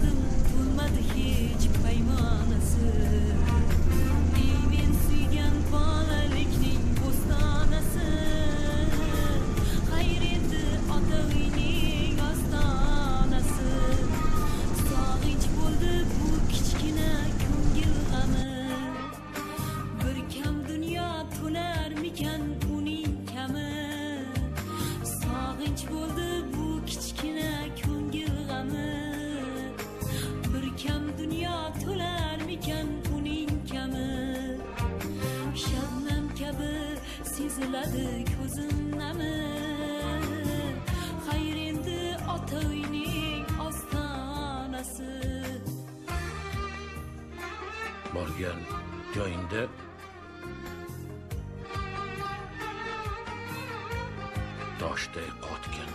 qildim to'lmadi hech paymonasi. Ey men suygan bolalikning bo'stonasi, xayr endi ota uyning ostonasi. Sog'inch bo'ldi bu kichkina ko'ngil g'ami, bir kam dunyo to'larmikan uning kami. Sog'inch bo'ldi bu kichkina ko'ngil g'ami, bir kam dunyo to'larmikan uning kami. Shabnam kabi seziladi ko'zim nami, xayr endi ota uyning ostonasi. Borgan joyingda toshday qotgan